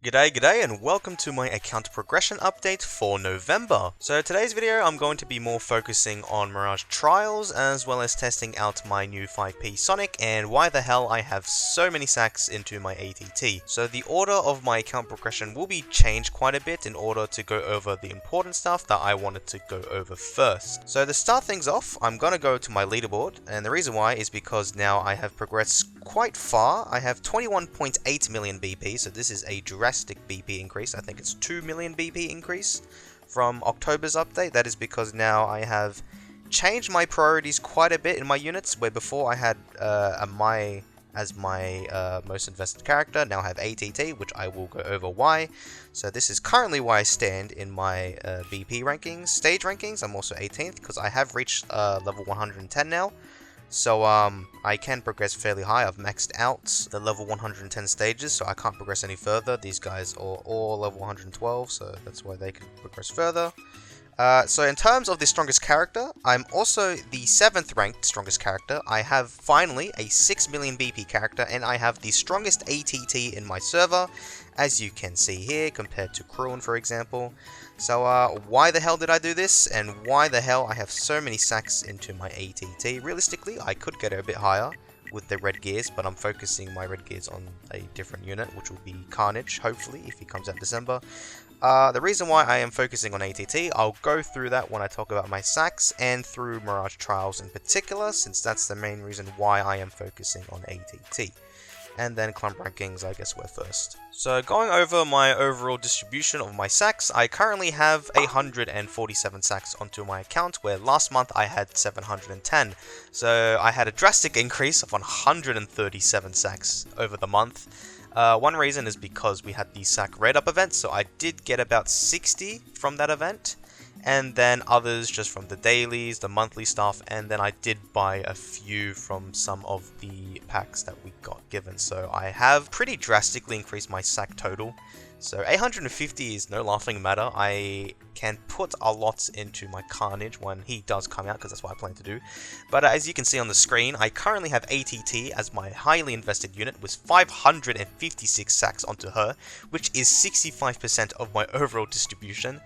G'day and welcome to my account progression update for November. So today's video I'm going to be more focusing on Mirage Trials as well as testing out my new 5p Sonic and why the hell I have so many sacks into my ATT. So the order of my account progression will be changed quite a bit in order to go over the important stuff that I wanted to go over first. So to start things off, I'm going to go to my leaderboard, and the reason why is because now I have progressed quite far. I have 21.8 million BP, so this is a drastic BP increase. I think it's 2 million BP increase from October's update. That is because now I have changed my priorities quite a bit in my units, where before I had as my most invested character. Now I have ATT, which I will go over why. So this is currently why I stand in my BP rankings, stage rankings. I'm also 18th because I have reached level 110 now. So I can progress fairly high. I've maxed out the level 110 stages, so I can't progress any further. These guys are all level 112, so that's why they can progress further. So in terms of the strongest character, I'm also the 7th ranked strongest character. I have finally a 6 million BP character, and I have the strongest ATT in my server, as you can see here, compared to Cruin, for example. So why the hell did I do this, and why the hell I have so many sacks into my ATT? Realistically, I could get it a bit higher with the red gears, but I'm focusing my red gears on a different unit, which will be Carnage, hopefully, if he comes out in December. The reason why I am focusing on ATT, I'll go through that when I talk about my sacks, and through Mirage Trials in particular, since that's the main reason why I am focusing on ATT. And then clump rankings, I guess we're first. So going over my overall distribution of my sacks, I currently have 147 sacks onto my account, where last month I had 710. So I had a drastic increase of 137 sacks over the month. One reason is because we had the sack raid up event, so I did get about 60 from that event. And then others just from the dailies, the monthly stuff, and then I did buy a few from some of the packs that we got given. So I have pretty drastically increased my sack total. So 850 is no laughing matter. I can put a lot into my Carnage when he does come out, because that's what I plan to do. But as you can see on the screen, I currently have ATT as my highly invested unit with 556 sacks onto her, which is 65% of my overall distribution.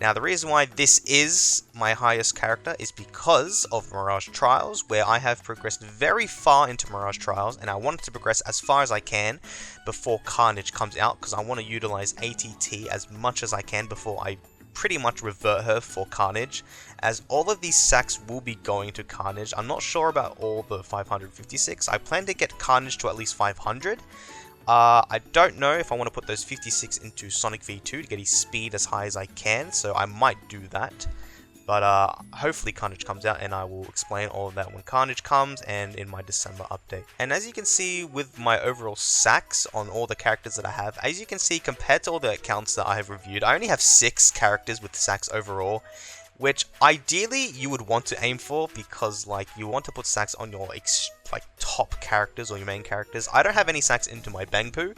Now, the reason why this is my highest character is because of Mirage Trials, where I have progressed very far into Mirage Trials, and I want to progress as far as I can before Carnage comes out, because I want to utilize ATT as much as I can before I pretty much revert her for Carnage, as all of these sacks will be going to Carnage. I'm not sure about all the 556. I plan to get Carnage to at least 500. I don't know if I want to put those 56 into Sonic V2 to get his speed as high as I can, so I might do that. But hopefully Carnage comes out, and I will explain all of that when Carnage comes and in my December update. And as you can see with my overall sacks on all the characters that I have, as you can see compared to all the accounts that I have reviewed, I only have 6 characters with sacks overall, which ideally you would want to aim for, because like you want to put sacks on your top characters or your main characters. I don't have any sacks into my Bangpoo,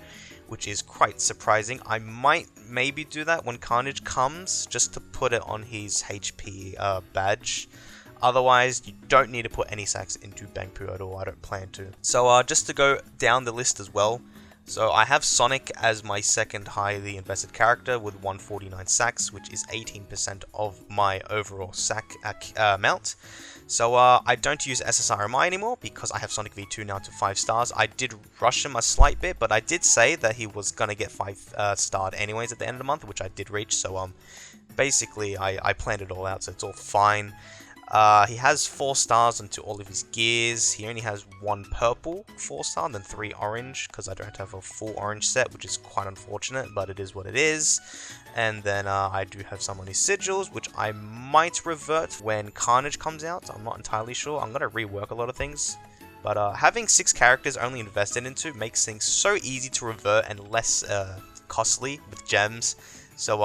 which is quite surprising. I might maybe do that when Carnage comes, just to put it on his HP badge. Otherwise, you don't need to put any sacks into Bangpoo at all. I don't plan to. So just to go down the list as well. So I have Sonic as my second highly invested character with 149 sacks, which is 18% of my overall sack amount. So I don't use SSRMI anymore because I have Sonic V2 now to 5 stars. I did rush him a slight bit, but I did say that he was going to get 5 starred anyways at the end of the month, which I did reach. So basically I planned it all out, so it's all fine. He has 4 stars onto all of his gears. He only has 1 purple 4-star and then 3 orange, because I don't have a full orange set, which is quite unfortunate, but it is what it is. And then I do have some on his sigils, which I might revert when Carnage comes out. I'm not entirely sure. I'm going to rework a lot of things. But having 6 characters only invested into makes things so easy to revert and less costly with gems. So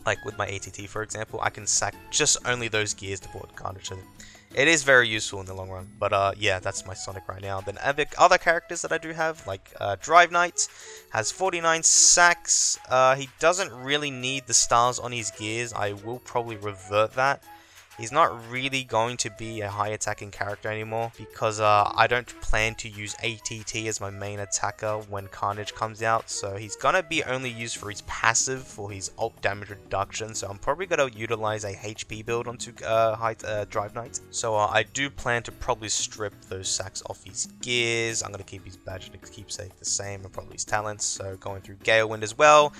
like with my ATT, for example, I can sack just only those gears to put Carnage. It is very useful in the long run. But yeah, that's my Sonic right now. Then other characters that I do have, like driveknight, has 49 sacks. He doesn't really need the stars on his gears. I will probably revert that. He's not really going to be a high attacking character anymore because I don't plan to use ATT as my main attacker when Carnage comes out. So he's gonna be only used for his passive, for his ult damage reduction. So I'm probably gonna utilize a HP build onto driveknight. So I do plan to probably strip those sacks off his gears. I'm gonna keep his badge and keepsake the same, and probably his talents. So going through Gale Wind as well.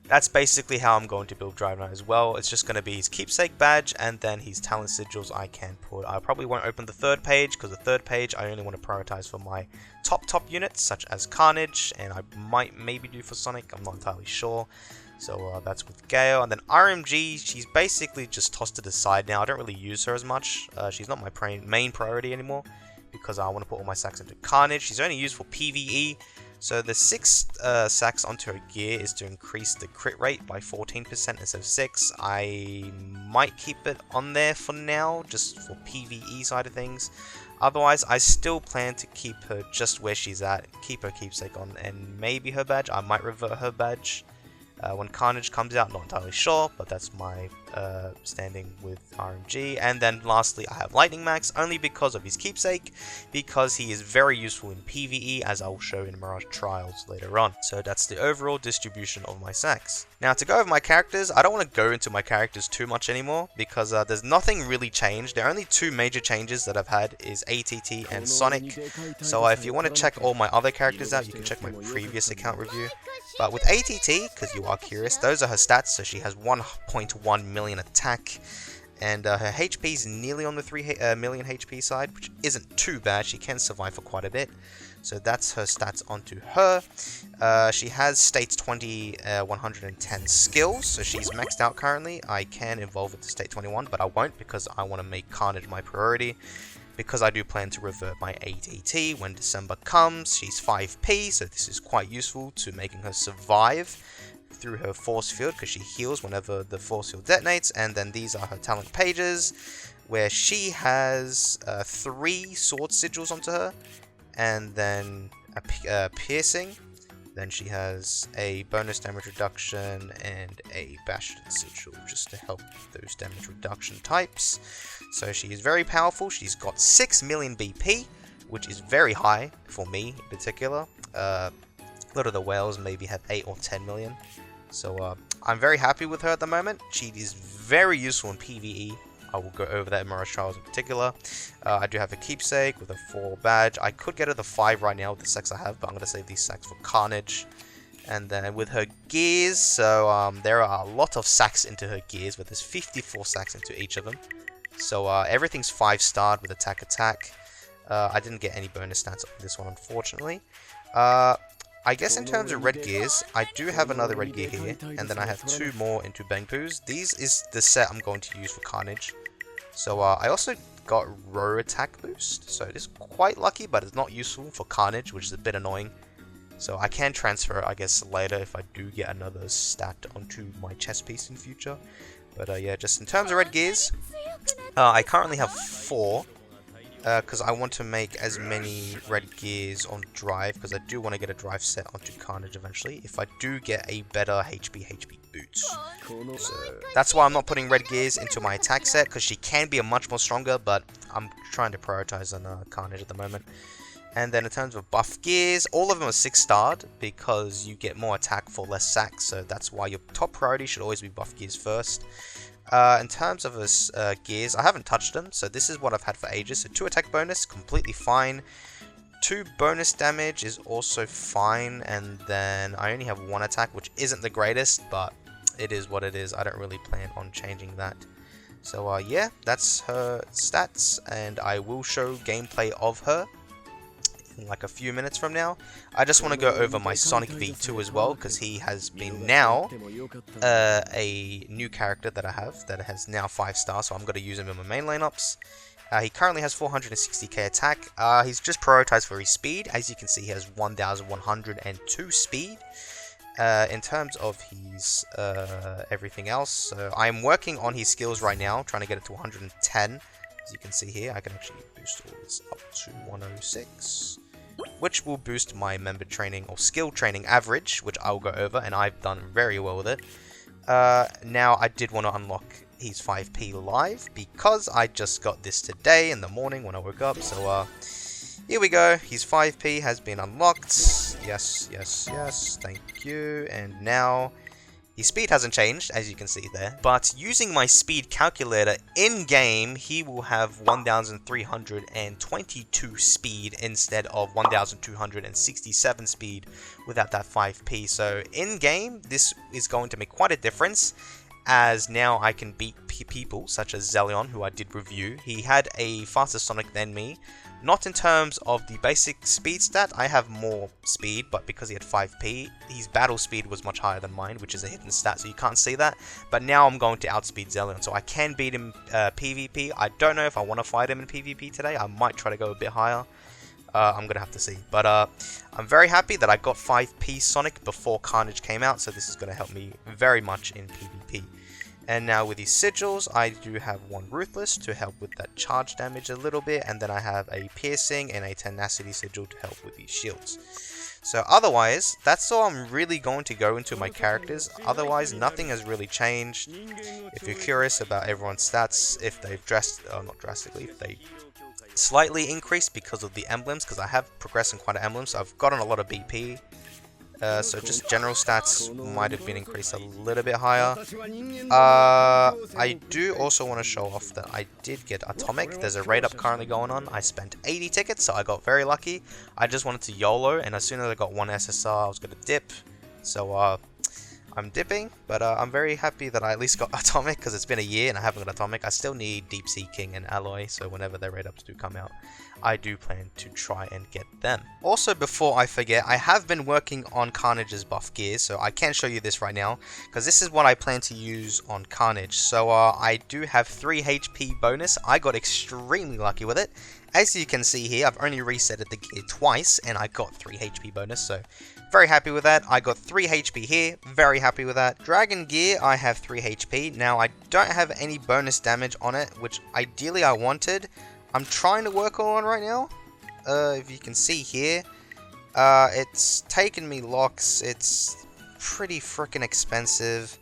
That's basically how I'm going to build driveknight as well. It's just going to be his keepsake badge and then his talent sigils I can put. I probably won't open the third page because the third page I only want to prioritize for my top units such as Carnage, and I might maybe do for Sonic. I'm not entirely sure. So that's with Gale. And then RMG, she's basically just tossed to the side now. I don't really use her as much. She's not my main priority anymore because I want to put all my sacks into Carnage. She's only used for PvE. So the 6 sacks onto her gear is to increase the crit rate by 14% instead of 6. I might keep it on there for now, just for PvE side of things. Otherwise, I still plan to keep her just where she's at, keep her keepsake on, and maybe her badge. I might revert her badge when Carnage comes out, not entirely sure, but that's my standing with RMG. And then lastly, I have Lightning Max, only because of his keepsake, because he is very useful in PvE, as I will show in Mirage Trials later on. So that's the overall distribution of my sacks. Now to go over my characters, I don't want to go into my characters too much anymore, because there's nothing really changed. The only 2 major changes that I've had is ATT and Sonic. So if you want to check all my other characters out, you can check my previous account review. But with ATT, because you are curious, those are her stats. So she has 1.1 million attack, and her HP is nearly on the 3 million HP side, which isn't too bad. She can survive for quite a bit. So that's her stats onto her. She has State 20, 110 skills, so she's maxed out currently. I can evolve it to State 21, but I won't because I want to make Carnage my priority. Because I do plan to revert my ATT when December comes. She's 5p, so this is quite useful to making her survive through her force field, because she heals whenever the force field detonates. And then these are her talent pages, where she has 3 sword sigils onto her, and then a piercing. Then she has a bonus damage reduction and a bastion sigil, just to help those damage reduction types. So she is very powerful. She's got 6 million BP, which is very high for me in particular. A lot of the whales maybe have 8 or 10 million. So I'm very happy with her at the moment. She is very useful in PvE. I will go over that in Mirage Trials in particular. I do have a keepsake with a 4 badge. I could get her the 5 right now with the sacks I have, but I'm going to save these sacks for Carnage. And then with her gears, so there are a lot of sacks into her gears, but there's 54 sacks into each of them. So everything's 5-starred with attack. I didn't get any bonus stats on this one, unfortunately. I guess in terms of red gears, I do have another red gear here, and then I have 2 more into Bangpoos. These is the set I'm going to use for Carnage. So I also got row attack boost, so it is quite lucky, but it's not useful for Carnage, which is a bit annoying. So I can transfer it, I guess, later if I do get another stat onto my chest piece in future. But yeah, just in terms of red gears, I currently have 4. Because I want to make as many red gears on drive, because I do want to get a drive set onto Carnage eventually, if I do get a better HP boots. So that's why I'm not putting red gears into my attack set, because she can be a much more stronger, but I'm trying to prioritize on Carnage at the moment. And then in terms of buff gears, all of them are 6-starred, because you get more attack for less sacks, so that's why your top priority should always be buff gears first. In terms of his gears, I haven't touched them, so this is what I've had for ages. So 2 attack bonus, completely fine. 2 bonus damage is also fine, and then I only have 1 attack, which isn't the greatest, but it is what it is. I don't really plan on changing that. So yeah, that's her stats, and I will show gameplay of her in like a few minutes from now. I just want to go over my Sonic V2 as well, because he has been now a new character that I have that has now 5-star, so I'm going to use him in my main lineups. He currently has 460k attack. He's just prioritized for his speed. As you can see, he has 1102 speed. In terms of his everything else, I'm working on his skills right now, trying to get it to 110. As you can see here, I can actually boost all this up to 106, which will boost my member training or skill training average, which I'll go over, and I've done very well with it. Now, I did want to unlock he's 5p live because I just got this today in the morning when I woke up. So here we go. His 5p has been unlocked. Yes, yes, yes. Thank you. And now his speed hasn't changed, as you can see there. But using my speed calculator in-game, he will have 1,322 speed instead of 1,267 speed without that 5p. So in-game, this is going to make quite a difference, as now I can beat people such as Zelion, who I did review. He had a faster Sonic than me. Not in terms of the basic speed stat, I have more speed, but because he had 5p, his battle speed was much higher than mine, which is a hidden stat, so you can't see that. But now I'm going to outspeed Zelion, so I can beat him PvP. I don't know if I want to fight him in PvP today. I might try to go a bit higher. I'm going to have to see. But I'm very happy that I got 5p Sonic before Carnage came out, so this is going to help me very much in PvP. And now with these sigils, I do have one Ruthless to help with that charge damage a little bit, and then I have a Piercing and a Tenacity sigil to help with these shields. So otherwise, that's all I'm really going to go into my characters. Otherwise, nothing has really changed. If you're curious about everyone's stats, if they've not drastically, if they slightly increased because of the emblems, because I have progressed in quite an emblem, so I've gotten a lot of BP. So just general stats might have been increased a little bit higher. I do also want to show off that I did get Atomic. There's a raid up currently going on. I spent 80 tickets, so I got very lucky. I just wanted to YOLO, and as soon as I got one SSR, I was going to dip. So I'm dipping, but I'm very happy that I at least got Atomic, because it's been a year and I haven't got Atomic. I still need Deep Sea King and Alloy, so whenever their raid ups do come out, I do plan to try and get them. Also, before I forget, I have been working on Carnage's buff gear, so I can show you this right now, because this is what I plan to use on Carnage. So I do have 3 HP bonus. I got extremely lucky with it. As you can see here, I've only resetted the gear twice, and I got 3 HP bonus, so very happy with that. I got 3 HP here, very happy with that. Dragon gear, I have 3 HP. Now, I don't have any bonus damage on it, which ideally I wanted. I'm trying to work on right now. If you can see here, it's taken me locks. It's pretty freaking expensive.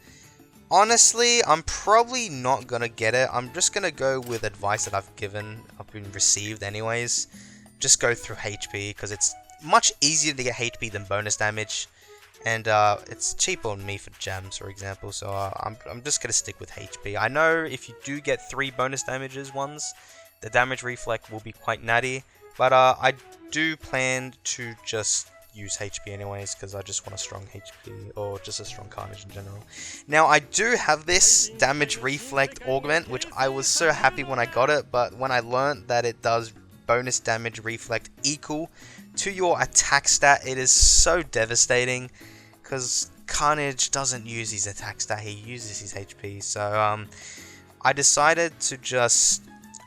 Honestly, I'm probably not gonna get it. I'm just gonna go with advice that I've been received anyways. Just go through HP, because it's much easier to get HP than bonus damage, and it's cheaper on me for gems, for example. So I'm just gonna stick with HP. I know if you do get 3 bonus damages ones, the damage reflect will be quite natty, but I do plan to just use HP anyways, because I just want a strong HP, or just a strong Carnage in general. Now, I do have this damage reflect augment, which I was so happy when I got it, but when I learned that it does bonus damage reflect equal to your attack stat, it is so devastating, because Carnage doesn't use his attack stat, he uses his HP. So I decided to just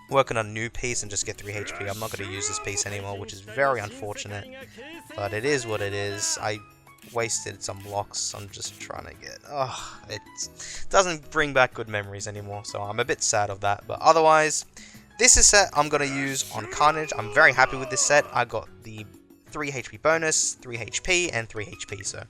work on a new piece and just get 3 HP. I'm not going to use this piece anymore, which is very unfortunate, but it is what it is. I wasted some blocks on just trying to get... it doesn't bring back good memories anymore, so I'm a bit sad of that. But otherwise, this is a set I'm going to use on Carnage. I'm very happy with this set. I got the 3 HP bonus, 3 HP, and 3 HP. So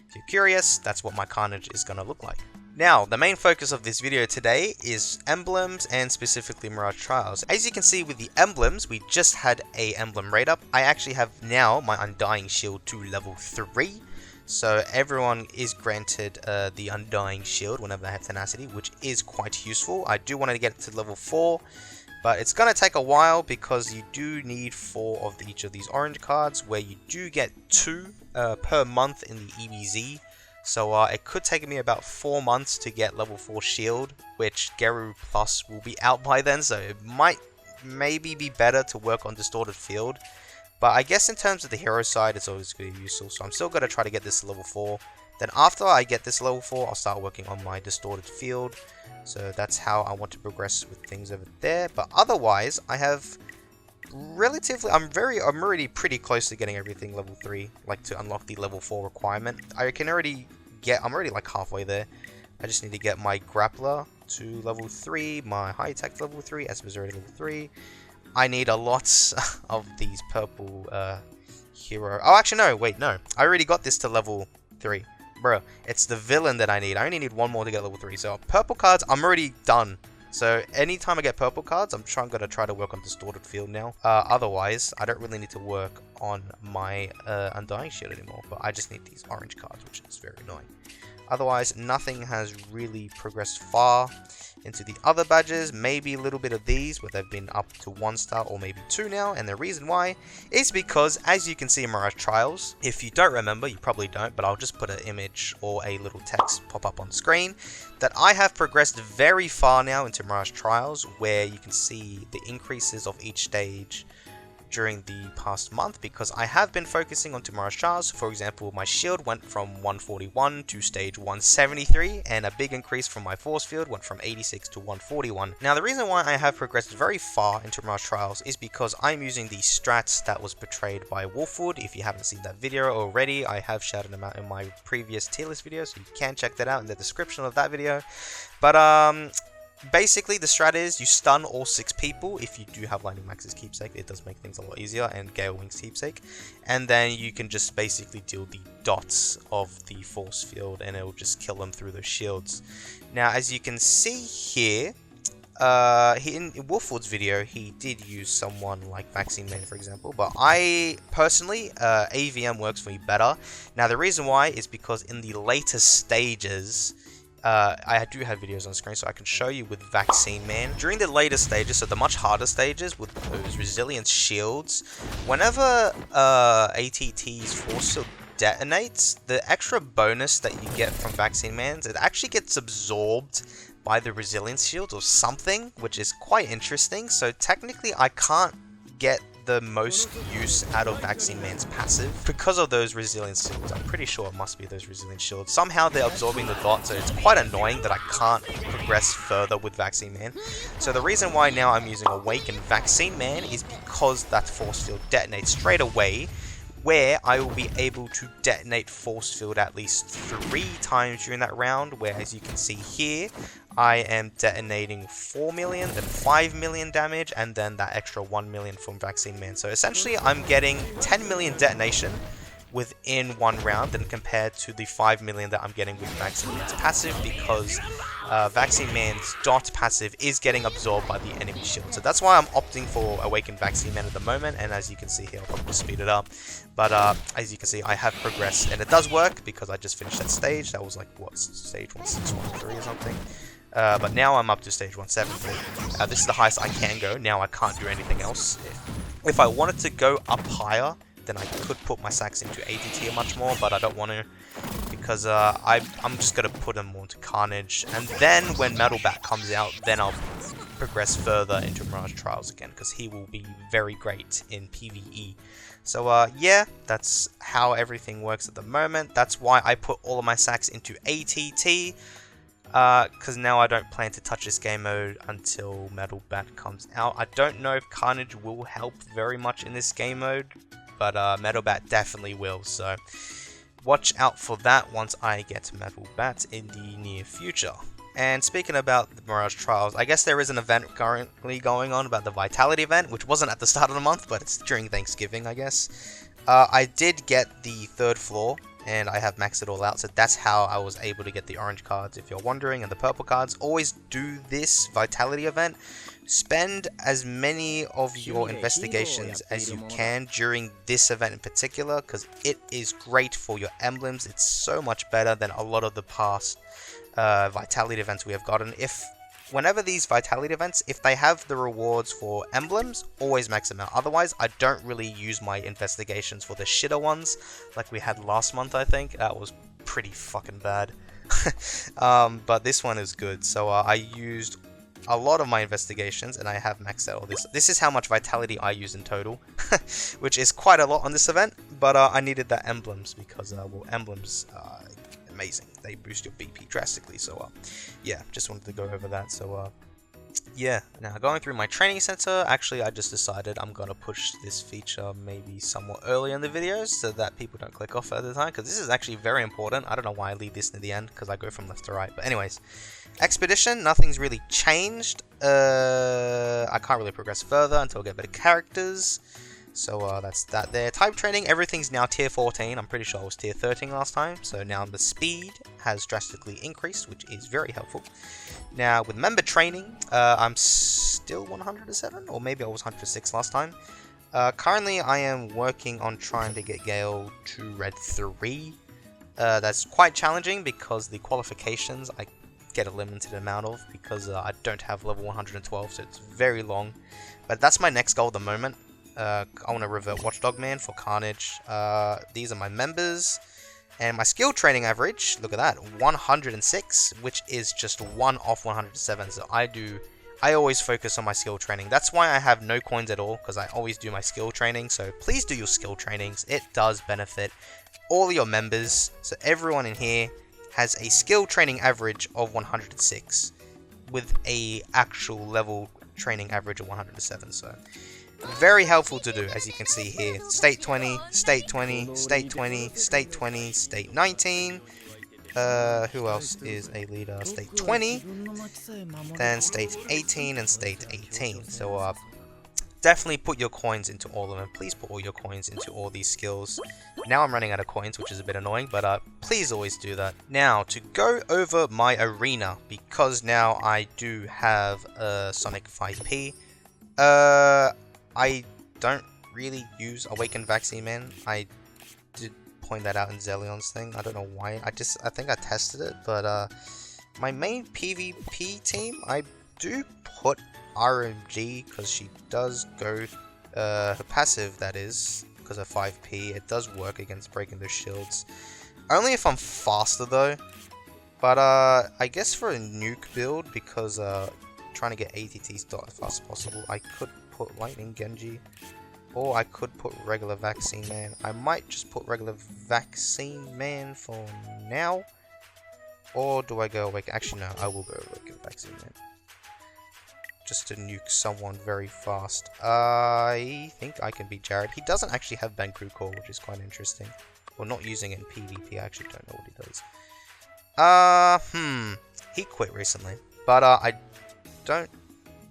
if you're curious, that's what my Carnage is going to look like. Now, the main focus of this video today is Emblems, and specifically Mirage Trials. As you can see with the Emblems, we just had a Emblem raid up. I actually have now my Undying Shield to level 3. So everyone is granted the Undying Shield whenever they have Tenacity, which is quite useful. I do want to get it to level 4. But it's going to take a while, because you do need 4 of each of these orange cards, where you do get 2 per month in the EBZ. So it could take me about 4 months to get level 4 shield, which Geru Plus will be out by then, so it might maybe be better to work on Distorted Field. But I guess in terms of the hero side, it's always going to be useful, so I'm still going to try to get this to level 4. Then after I get this level 4, I'll start working on my Distorted Field. So that's how I want to progress with things over there. But otherwise, I have relatively... I'm already pretty close to getting everything level 3, like to unlock the level 4 requirement. I'm already like halfway there. I just need to get my Grappler to level 3, my High Attack to level 3, Esper's already level 3. I need a lot of these purple hero... Oh, actually, no, wait, no. I already got this to level 3. bro, it's the villain that I need. I only need one more to get level 3. So purple cards, I'm already done. So anytime I get purple cards, I'm gonna try to work on Distorted Field now. Otherwise, I don't really need to work on my Undying Shield anymore. But I just need these orange cards, which is very annoying. Otherwise, nothing has really progressed far into the other badges. Maybe a little bit of these, where they've been up to 1 star or maybe 2 now. And the reason why is because, as you can see in Mirage Trials, if you don't remember, you probably don't, but I'll just put an image or a little text pop up on the screen, that I have progressed very far now into Mirage Trials, where you can see the increases of each stage during the past month, because I have been focusing on Mirage Trials. For example, my shield went from 141 to stage 173, and a big increase from my force field went from 86 to 141. Now, the reason why I have progressed very far into Mirage Trials is because I'm using the strats that was portrayed by Wolfwood. If you haven't seen that video already, I have shouted them out in my previous tier list video, so you can check that out in the description of that video. But basically, the strat is you stun all 6 people. If you do have Lightning Max's Keepsake, it does make things a lot easier, and Gale Wing's Keepsake. And then you can just basically deal the dots of the force field, and it will just kill them through those shields. Now, as you can see here, in Wolfwood's video, he did use someone like Vaccine Man, for example. But I, personally, AVM works for me better. Now, the reason why is because in the later stages, I do have videos on screen so I can show you with Vaccine Man. During the later stages, so the much harder stages with those resilience shields, whenever ATT's force field detonates, the extra bonus that you get from Vaccine Man's, it actually gets absorbed by the resilience shield or something, which is quite interesting. So technically I can't get the most use out of Vaccine Man's passive because of those resilience shields. I'm pretty sure it must be those resilience shields. Somehow they're absorbing the dot, so it's quite annoying that I can't progress further with Vaccine Man. So the reason why now I'm using Awaken Vaccine Man is because that force field detonates straight away, where I will be able to detonate force field at least 3 times during that round, where, as you can see here, I am detonating 4 million, then 5 million damage, and then that extra 1 million from Vaccine Man. So essentially, I'm getting 10 million detonation within 1 round, and compared to the 5 million that I'm getting with Vaccine Man's passive, because Vaccine Man's dot passive is getting absorbed by the enemy shield. So that's why I'm opting for Awakened Vaccine Man at the moment, and as you can see here, I'll probably just speed it up. But as you can see, I have progressed, and it does work because I just finished that stage. That was like, what, stage 1613 or something? But now I'm up to stage 173. This is the highest I can go. Now I can't do anything else. If I wanted to go up higher, then I could put my sacks into ATT much more, but I don't want to, because I'm just going to put them more into Carnage. And then when Metal Bat comes out, then I'll progress further into Mirage Trials again, because he will be very great in PvE. So yeah, that's how everything works at the moment. That's why I put all of my sacks into ATT. Because now I don't plan to touch this game mode until Metal Bat comes out. I don't know if Carnage will help very much in this game mode, but Metal Bat definitely will, so watch out for that once I get Metal Bat in the near future. And speaking about the Mirage Trials, I guess there is an event currently going on about the Vitality event, which wasn't at the start of the month, but it's during Thanksgiving, I guess. I did get the 3rd floor, and I have maxed it all out, so that's how I was able to get the orange cards, if you're wondering, and the purple cards. Always do this Vitality event. Spend as many of your investigations as you can during this event in particular, because it is great for your emblems. It's so much better than a lot of the past Vitality events we have gotten. Whenever these Vitality events, if they have the rewards for emblems, always max them out. Otherwise, I don't really use my investigations for the shitter ones, like we had last month, I think. That was pretty fucking bad. But this one is good. So I used a lot of my investigations, and I have maxed out all this. This is how much Vitality I use in total, which is quite a lot on this event. But I needed the emblems because, well, emblems amazing. They boost your BP drastically, so yeah, just wanted to go over that. So yeah, now going through my training center, actually I just decided I'm gonna push this feature maybe somewhat early in the videos so that people don't click off at the time, because this is actually very important. I don't know why I leave this near the end, because I go from left to right. But anyways, Expedition, nothing's really changed. I can't really progress further until I get better characters. So that's that there. Type training, everything's now tier 14. I'm pretty sure I was tier 13 last time. So now the speed has drastically increased, which is very helpful. Now with member training, I'm still 107, or maybe I was 106 last time. Currently I am working on trying to get Gale to Red 3. That's quite challenging because the qualifications I get a limited amount of because I don't have level 112, so it's very long. But that's my next goal at the moment. I want to revert Watchdog Man for Carnage. These are my members. And my skill training average, look at that, 106, which is just 1 off 107. So I always focus on my skill training. That's why I have no coins at all, because I always do my skill training. So please do your skill trainings. It does benefit all your members. So everyone in here has a skill training average of 106 with a actual level training average of 107. So very helpful to do, as you can see here. State 20, State 20, State 20, State 20, State 19. Who else is a leader? State 20, then State 18 and State 18. So definitely put your coins into all of them. Please put all your coins into all these skills. Now I'm running out of coins, which is a bit annoying, but please always do that. Now, to go over my arena, because now I do have Sonic 5P, I don't really use Awakened Vaccine Man. I did point that out in Zellion's thing. I don't know why. I think I tested it, but my main PvP team, I do put RMG because she does go her passive, that is, because of 5P. It does work against breaking those shields. Only if I'm faster though. But I guess for a nuke build, because trying to get ATTs as fast as possible, I could put Lightning Genji, or I could put regular Vaccine Man. I might just put regular Vaccine Man for now, or do I go awake? Actually no, I will go Awakened Vaccine Man, just to nuke someone very fast. I think I can beat Jared. He doesn't actually have Banku Core, which is quite interesting. Well, not using it in PvP, I actually don't know what he does. He quit recently, but I don't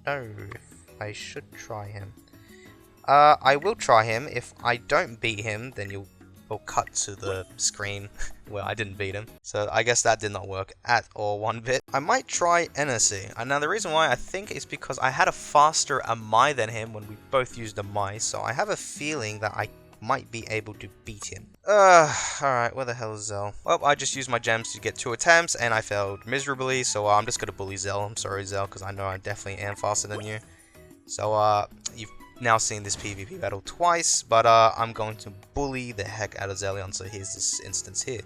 know if I should try him. I will try him. If I don't beat him, then we'll cut to the screen where I didn't beat him. So I guess that did not work at all one bit. I might try NSC. And now the reason why I think is because I had a faster Amai than him when we both used Amai. So I have a feeling that I might be able to beat him. Alright, where the hell is Zell? Well, I just used my gems to get 2 attempts and I failed miserably. So I'm just gonna bully Zell. I'm sorry, Zell, because I know I definitely am faster than you. So you've now seen this PvP battle twice, but I'm going to bully the heck out of Zellion, so here's this instance here.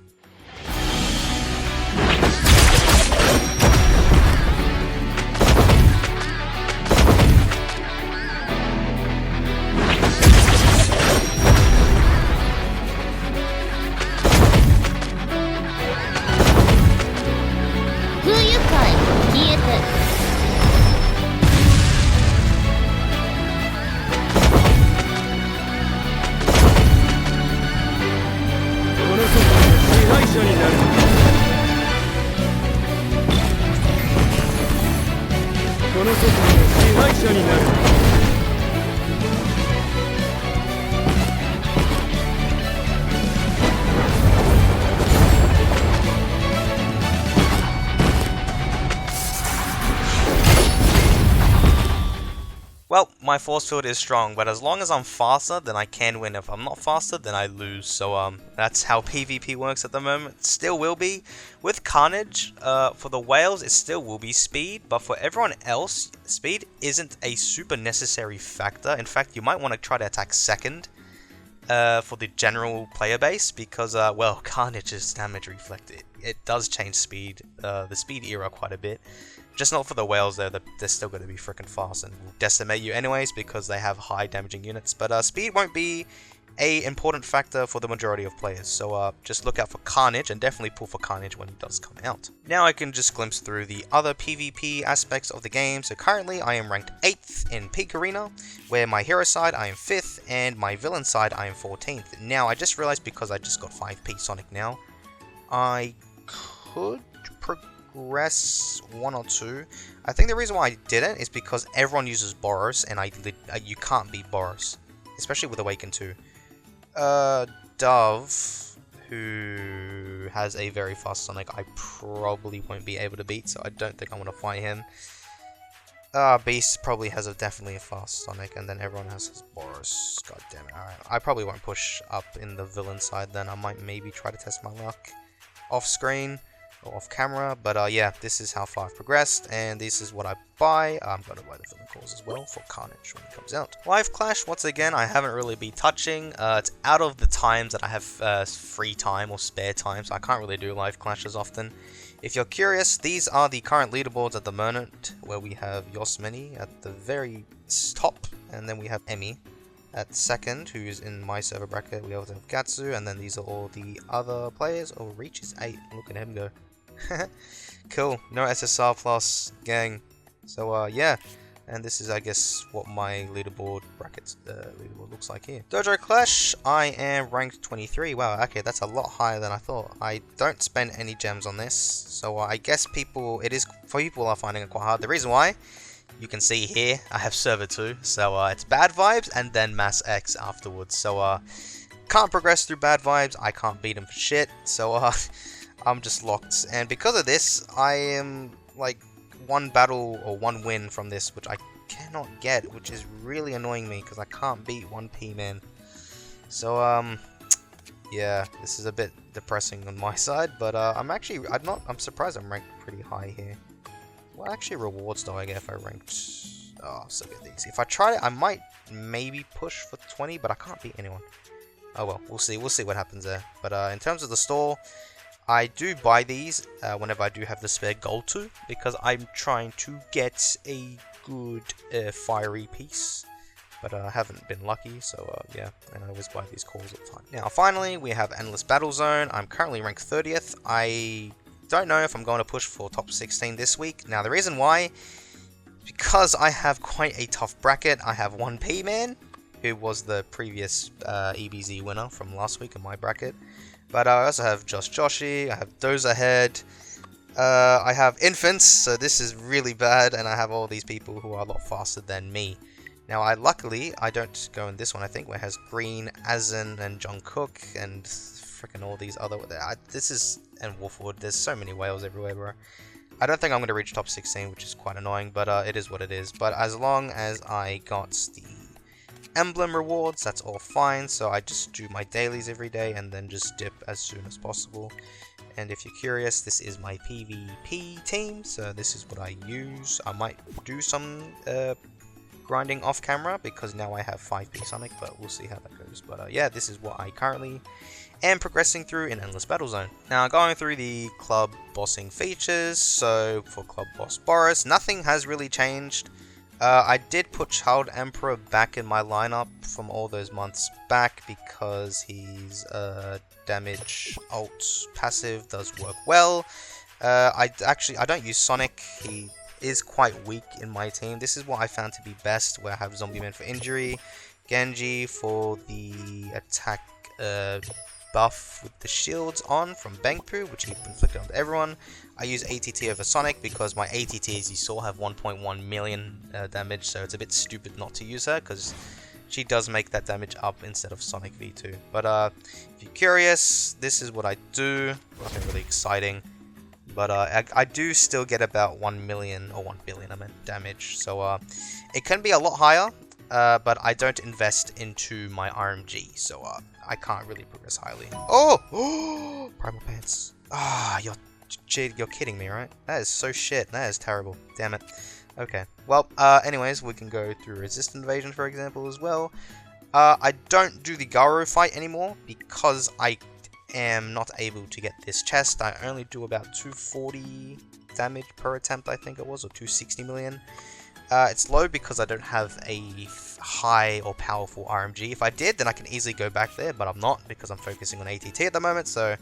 Well, my force field is strong, but as long as I'm faster, then I can win. If I'm not faster, then I lose. So that's how PvP works at the moment. Still will be. With Carnage, for the whales, it still will be speed, but for everyone else, speed isn't a super necessary factor. In fact, you might want to try to attack second for the general player base, because, well, Carnage's damage reflect, it does change speed, the speed era quite a bit. Just not for the whales though, they're still going to be freaking fast and will decimate you anyways because they have high damaging units. But speed won't be a important factor for the majority of players. So just look out for Carnage and definitely pull for Carnage when it does come out. Now I can just glimpse through the other PvP aspects of the game. So currently I am ranked 8th in Peak Arena, where my hero side I am 5th and my villain side I am 14th. Now I just realized because I just got 5P Sonic now, I could progress 1 or 2. I think the reason why I didn't is because everyone uses Boros and you can't beat Boros. especially with Awaken 2. Dove, who has a very fast Sonic, I probably won't be able to beat, so I don't think I want to fight him. Beast probably has definitely a fast Sonic, and then everyone has his Boros. God damn it. Alright, I probably won't push up in the villain side then. I might maybe try to test my luck off screen or off camera, but yeah, this is how far I've progressed, and this is what I buy. I'm going to buy the villain calls as well for Carnage when it comes out. Live Clash, once again, I haven't really been touching. It's out of the times that I have free time or spare time, so I can't really do Live Clash as often. If you're curious, these are the current leaderboards at the moment, where we have Yosmini at the very top, and then we have Emmy at second, who's in my server bracket. We also have Gatsu, and then these are all the other players. Oh, Reach is 8. Look at him go. Cool. No SSR plus, gang. So, yeah. And this is, I guess, what my leaderboard brackets leaderboard looks like here. Dojo Clash, I am ranked 23. Wow, okay, that's a lot higher than I thought. I don't spend any gems on this, so I guess people are finding it quite hard. The reason why, you can see here, I have server 2, so it's Bad Vibes and then Mass X afterwards. So can't progress through Bad Vibes. I can't beat him for shit. So I'm just locked, and because of this, I am like one battle or one win from this, which I cannot get, which is really annoying me because I can't beat 1P, man. So yeah, this is a bit depressing on my side, but I'm surprised I'm ranked pretty high here. What actually rewards do I get if I ranked? Oh, so get these. If I tried it, I might maybe push for 20, but I can't beat anyone. Oh well, we'll see what happens there. But in terms of the store, I do buy these whenever I do have the spare gold to, because I'm trying to get a good fiery piece, but I haven't been lucky, so yeah, and I always buy these calls all the time. Now finally, we have Endless Battle Zone. I'm currently ranked 30th. I don't know if I'm going to push for top 16 this week. Now the reason why, because I have quite a tough bracket. I have 1P Man, who was the previous EBZ winner from last week in my bracket. But I also have Yoshi, I have Doza Head, I have Infants, so this is really bad, and I have all these people who are a lot faster than me. Now, luckily, I don't go in this one, I think, where it has Green, Azen, and John Cook, and freaking all these other... and Wolfwood, there's so many whales everywhere, bro. I don't think I'm going to reach top 16, which is quite annoying, but it is what it is. But as long as I got the emblem rewards, that's all fine, so I just do my dailies every day and then just dip as soon as possible. And if you're curious, this is my PvP team, so this is what I use. I might do some grinding off camera because now I have 5P Sonic, but we'll see how that goes. But yeah, this is what I currently am progressing through in Endless Battle Zone. Now going through the club bossing features, so for Club Boss Boros, nothing has really changed. I did put Child Emperor back in my lineup from all those months back because his damage alt passive does work well. I don't use Sonic. He is quite weak in my team. This is what I found to be best, where I have Zombie Man for injury, Genji for the attack buff with the shields on from Bangpoo, which he inflicted on everyone. I use ATT over Sonic because my ATT, as you saw, have 1.1 million damage, so it's a bit stupid not to use her because she does make that damage up instead of Sonic V2. But if you're curious, this is what I do. Nothing really exciting, but I do still get about 1 million or 1 billion damage, so it can be a lot higher, but I don't invest into my RMG, so I can't really progress highly. Oh! Primal Pants. Ah, you're kidding me, right? That is so shit. That is terrible. Damn it. Okay. Well, anyways, we can go through Resist Invasion, for example, as well. I don't do the Garo fight anymore because I am not able to get this chest. I only do about 240 damage per attempt, I think it was, or 260 million. It's low because I don't have a high or powerful RMG. If I did, then I can easily go back there, but I'm not because I'm focusing on ATT at the moment, so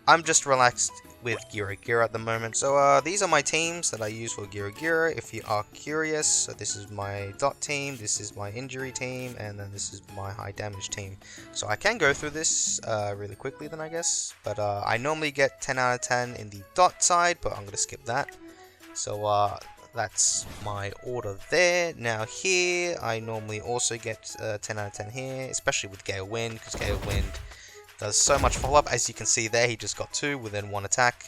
I'm just relaxed with Gira at the moment. So these are my teams that I use for Gira. If you are curious, so this is my dot team, this is my injury team, and then this is my high damage team. So I can go through this really quickly then, I guess, but I normally get 10 out of 10 in the dot side, but I'm going to skip that. So that's my order there. Now here, I normally also get 10 out of 10 here, especially with Gale Wind, because Gale Wind does so much follow-up. As you can see there, he just got 2 within 1 attack.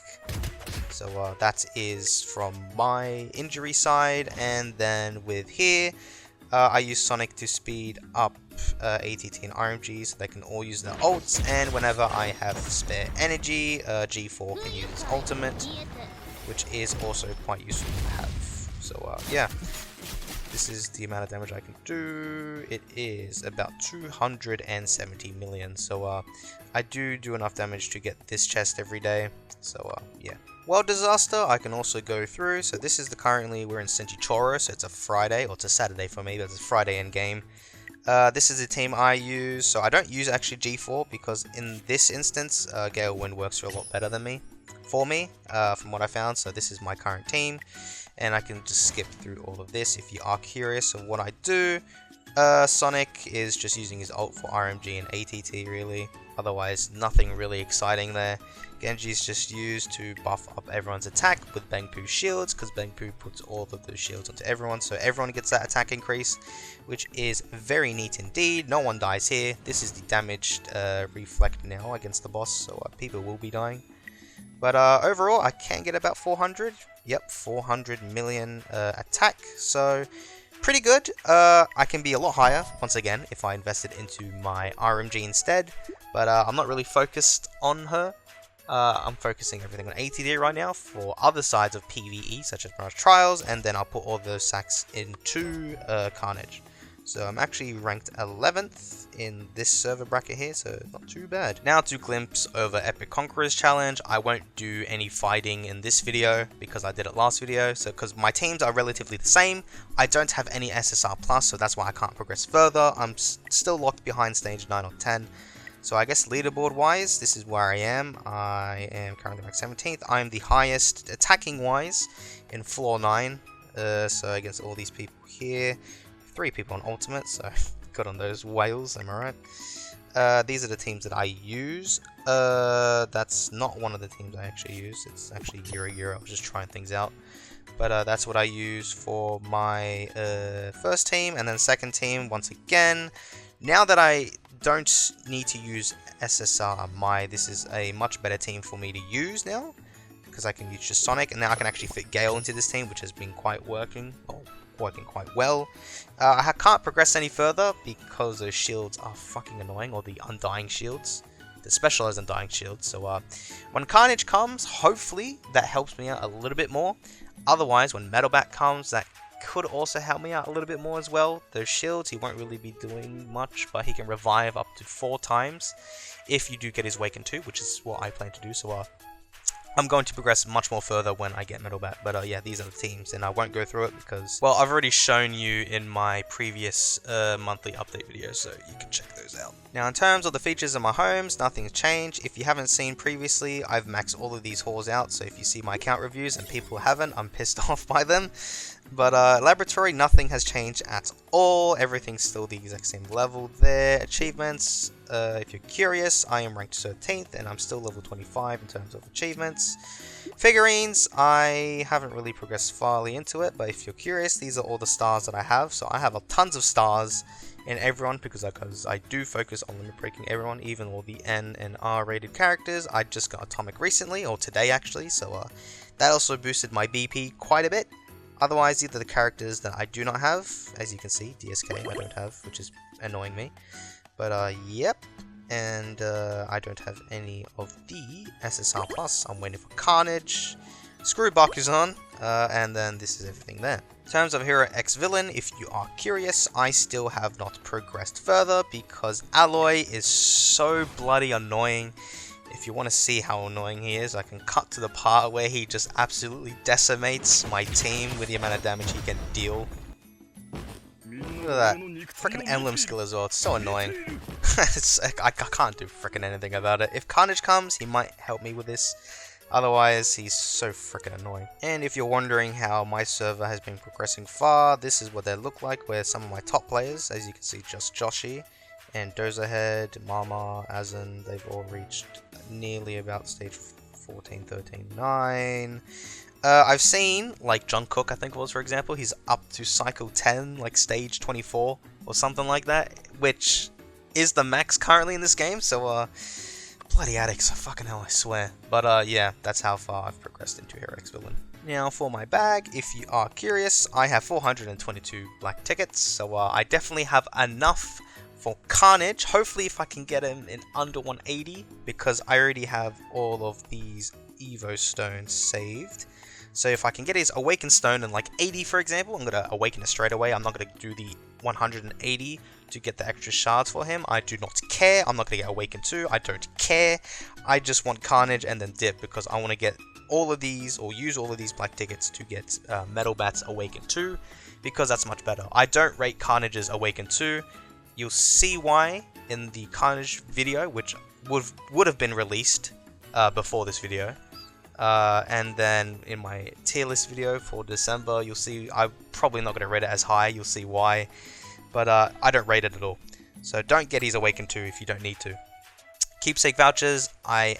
So that is from my injury side. And then with here, I use Sonic to speed up ATT and RMG so they can all use their ults. And whenever I have spare energy, G4 can use its ultimate, which is also quite useful to have. So yeah, this is the amount of damage I can do. It is about 270 million. So I do enough damage to get this chest every day. So yeah. Well, Disaster, I can also go through. So this is currently we're in Centauro, so it's a Friday, or it's a Saturday for me, but it's a Friday in game. This is the team I use. So I don't use actually G4 because in this instance, Gale Wind works a lot better than me. From what I found. So this is my current team, and I can just skip through all of this if you are curious of what I do. Sonic is just using his ult for RMG and ATT really. Otherwise, nothing really exciting there. Genji's just used to buff up everyone's attack with Bangpoo shields, because Bangpoo puts all of those shields onto everyone, so everyone gets that attack increase, which is very neat indeed. No one dies here. This is the damaged reflect now against the boss, so people will be dying. But overall, I can get about 400. Yep, 400 million attack, so pretty good. I can be a lot higher, once again, if I invested into my RMG instead. But I'm not really focused on her. I'm focusing everything on ATT right now for other sides of PvE, such as Mirage Trials, and then I'll put all those sacks into Carnage. So I'm actually ranked 11th in this server bracket here, so not too bad. Now to glimpse over Epic Conquerors Challenge. I won't do any fighting in this video because I did it last video. So because my teams are relatively the same, I don't have any SSR plus, so that's why I can't progress further. I'm still locked behind stage 9 or 10. So I guess leaderboard wise, this is where I am. I am currently ranked 17th. I am the highest attacking wise in floor 9. So against all these people here. 3 people on ultimate, so good on those whales, am I right? These are the teams that I use. That's not one of the teams I actually use. It's actually Euro. I was just trying things out. But that's what I use for my first team, and then second team, once again. Now that I don't need to use SSR, this is a much better team for me to use now, because I can use just Sonic, and now I can actually fit Gale into this team, which has been quite working quite well. I can't progress any further because those shields are fucking annoying, or the undying shields, the specialized undying shields. So when Carnage comes, hopefully that helps me out a little bit more. Otherwise, when Metal Bat comes, that could also help me out a little bit more as well. Those shields, he won't really be doing much, but he can revive up to 4 times if you do get his Waken 2, which is what I plan to do. So I'm going to progress much more further when I get Metal Bat, but yeah, these are the teams, and I won't go through it because, well, I've already shown you in my previous monthly update video, so you can check those out. Now, in terms of the features of my homes, nothing's changed. If you haven't seen previously, I've maxed all of these halls out, so if you see my account reviews and people haven't, I'm pissed off by them. But laboratory, nothing has changed at all. Everything's still the exact same level there. Achievements, if you're curious, I am ranked 13th and I'm still level 25 in terms of achievements. Figurines, I haven't really progressed farly into it, but if you're curious, these are all the stars that I have. So I have tons of stars in everyone because I do focus on limit breaking everyone, even all the N and R rated characters. I just got Atomic recently, or today actually, so that also boosted my BP quite a bit. Otherwise, these are the characters that I do not have. As you can see, DSK I don't have, which is annoying me. But yep, and I don't have any of the SSR plus. I'm waiting for Carnage. Screw Bakuzan, and then this is everything there. In terms of Hero X Villain, if you are curious, I still have not progressed further because Alloy is so bloody annoying. If you want to see how annoying he is, I can cut to the part where he just absolutely decimates my team with the amount of damage he can deal. Look at that. Freaking emblem skill as well, it's so annoying. I can't do freaking anything about it. If Carnage comes, he might help me with this. Otherwise, he's so freaking annoying. And if you're wondering how my server has been progressing far, this is what they look like, where some of my top players, as you can see, just Yoshi and Dozahead, Mama, Azan, they've all reached nearly about stage 14, 13, 9. I've seen, like, John Cook, I think it was, for example, he's up to cycle 10, like, stage 24, or something like that, which is the max currently in this game, so, bloody addicts, fucking hell, I swear. But, yeah, that's how far I've progressed into Hero X Villain. Now, for my bag, if you are curious, I have 422 black tickets, so, I definitely have enough for Carnage. Hopefully, if I can get him in under 180, because I already have all of these Evo stones saved. So if I can get his Awaken Stone in like 80, for example, I'm going to Awaken it straight away. I'm not going to do the 180 to get the extra shards for him. I do not care. I'm not going to get Awaken 2. I don't care. I just want Carnage and then dip, because I want to get all of these, or use all of these black tickets to get Metal Bat's Awaken 2, because that's much better. I don't rate Carnage's Awaken 2. You'll see why in the Carnage video, which would have been released before this video. And then in my tier list video for December, you'll see I'm probably not going to rate it as high. You'll see why. But I don't rate it at all. So don't get his Awaken 2 if you don't need to. Keepsake vouchers, I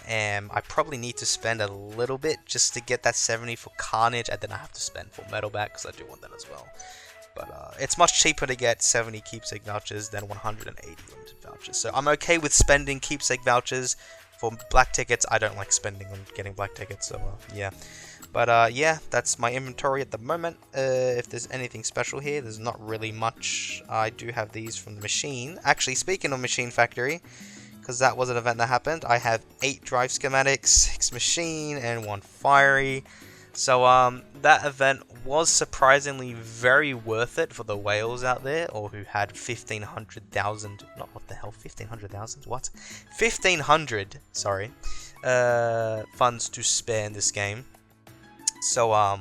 probably need to spend a little bit just to get that 70 for Carnage, and then I have to spend for Metal Bat because I do want that as well. But it's much cheaper to get 70 keepsake vouchers than 180 limited vouchers. So I'm okay with spending keepsake vouchers. For black tickets, I don't like spending on getting black tickets, so yeah. But yeah, that's my inventory at the moment. If there's anything special here, there's not really much. I do have these from the machine. Actually, speaking of Machine Factory, because that was an event that happened, I have 8 drive schematics, 6 machine, and 1 fiery. So that event was surprisingly very worth it for the whales out there, or who had 1,500,000, not what the hell, 1,500,000, what? 1,500, sorry, funds to spare in this game. So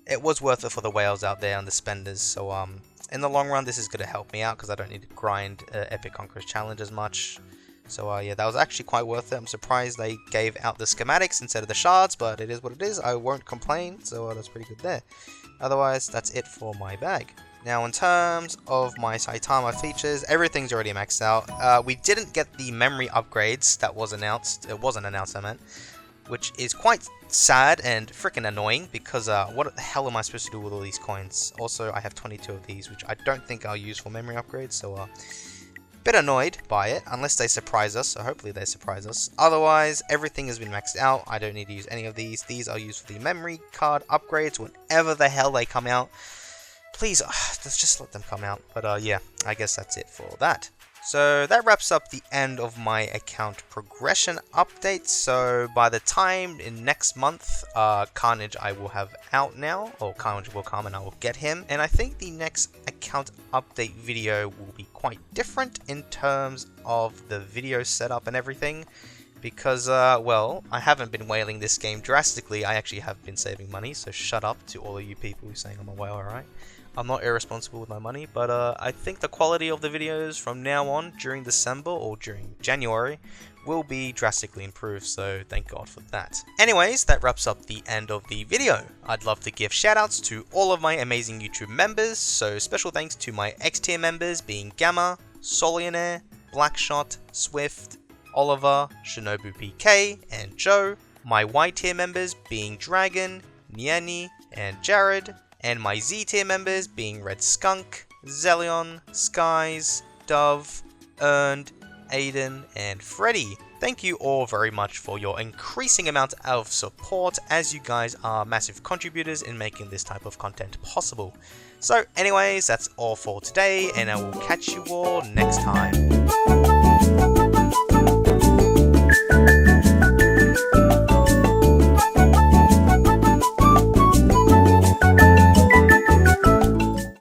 it was worth it for the whales out there and the spenders. So in the long run, this is going to help me out, because I don't need to grind Epic Conqueror's Challenge as much. So yeah, that was actually quite worth it. I'm surprised they gave out the schematics instead of the shards, but it is what it is. I won't complain, so that's pretty good there. Otherwise, that's it for my bag. Now, in terms of my Saitama features, everything's already maxed out. We didn't get the memory upgrades that was announced. It wasn't announced, I meant. Which is quite sad and freaking annoying, because what the hell am I supposed to do with all these coins? Also, I have 22 of these, which I don't think I'll use for memory upgrades, so bit annoyed by it, unless they surprise us, so hopefully they surprise us. Otherwise, everything has been maxed out. I don't need to use any of these. These I'll use for the memory card upgrades whenever the hell they come out. Please, let's just let them come out. But yeah, I guess that's it for that. So that wraps up the end of my account progression update. So by the time in next month, Carnage I will have out now, or Carnage will come and I will get him. And I think the next account update video will be quite different in terms of the video setup and everything. Because, well, I haven't been whaling this game drastically. I actually have been saving money, so shut up to all of you people who are saying I'm a whale, alright? I'm not irresponsible with my money, but I think the quality of the videos from now on during December or during January will be drastically improved, so thank God for that. Anyways, that wraps up the end of the video. I'd love to give shoutouts to all of my amazing YouTube members, so special thanks to my X tier members being Gamma, Solionaire, Blackshot, Swift, Oliver, Shinobu PK, and Joe, my Y tier members being Dragon, Niani, and Jared, and my Z tier members being Red Skunk, Zelion, Skies, Dove, Earned, Aiden, and Freddy. Thank you all very much for your increasing amount of support, as you guys are massive contributors in making this type of content possible. So anyways, that's all for today, and I will catch you all next time.